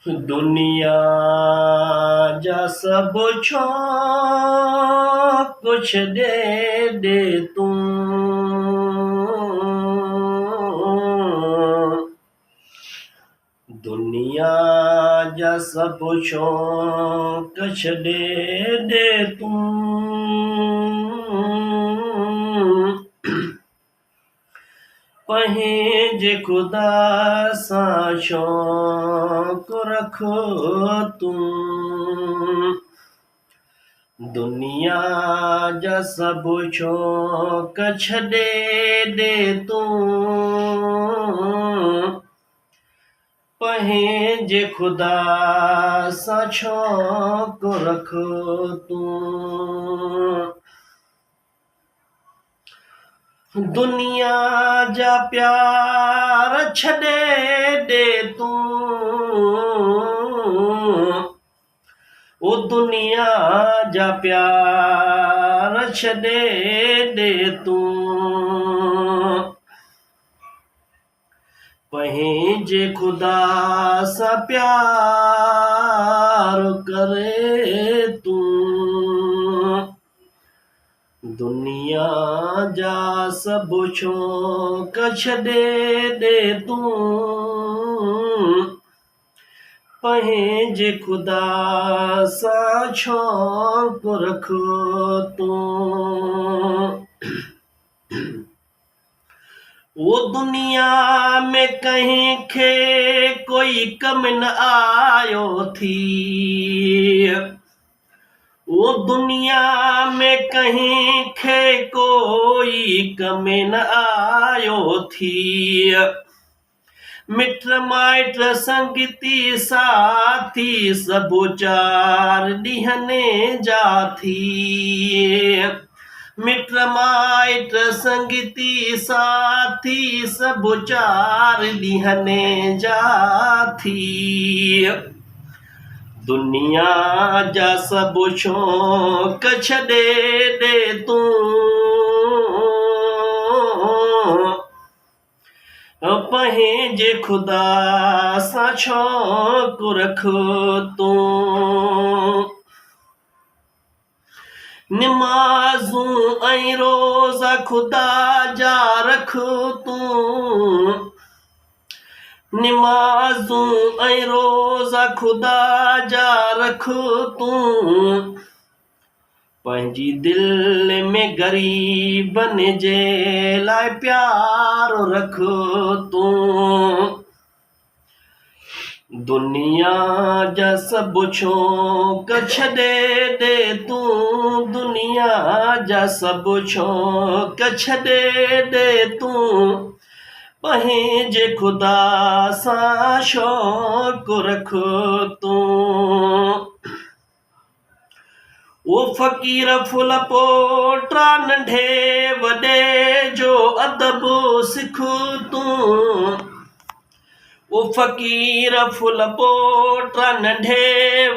दुनिया जा सब शौक़ कुछ दे तू। दुनिया जा सब शौक़ कुछ दे तू। पंहिंजे खुदा सां शौक़ रख तूं। दुनिया जा सब शौक़ छॾे तूं। पंहिंजे खुदा सां शौक़ रख तूं। दुनिया जा प्यार छॾे तूं। ओ दुनिया जा प्यार छॾे तूं। पंहिंजे खुदा सां प्यार करे तूं। दुनिया जा सब शौक़ छॾे तूं। पंहिंजे खुदा सां शौक़ रख तूं। वो दुनिया में कहीं खे कोई कम न आयो थी। वो दुनिया में कहीं खे कोई कम न आयो थी। मिट माइट संगती साथी सब 4 ॾींहंनि जा थी। मिट माइट संगती साथी सब 4 ॾींहंनि जा थी। दुनिया जा सब शौक़ छॾे तूं। पंहिंजे खुदा सां शौक़ रख तूं। निमाज़ूं ऐं रोज़ा खुदा जा रख तूं। निमाज़ूं ऐं रोज़ा खुदा जा रख तूं। पंहिंजी दिल में ग़रीबनि जे लाइ प्यार रख तूं। दुनिया जा सब शौक़ छॾे तूं। दुनिया जा सब शौक़ छॾे तूं। पंहिंजे खुदा सां शौक़ रख तूं। वो फ़कीर फुल पोटा नंढे वॾे जो अदब सिख तूं। वो फ़कीर फुल पोटा नंढे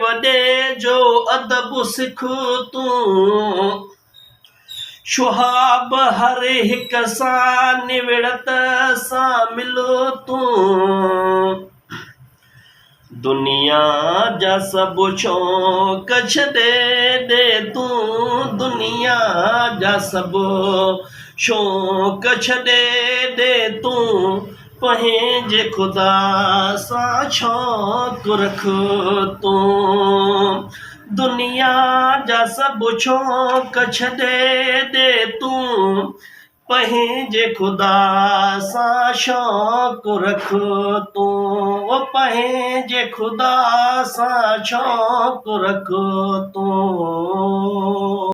वॾे जो अदब सिख तूं। शुहाब हर हिक सां निविड़त सां मिल तूं। दुनिया जा सब शौक़ छॾे तूं। दुनिया जा सब शौक़ छॾे तूं। पंहिंजे खुदा सां शौक़ रख तूं। दुनिया जा सब शौक़ छॾे तूं। पंहिंजे खुदा सां शौक़ रख तूं। पंहिंजे खुदा सां शौक़ रख तूं।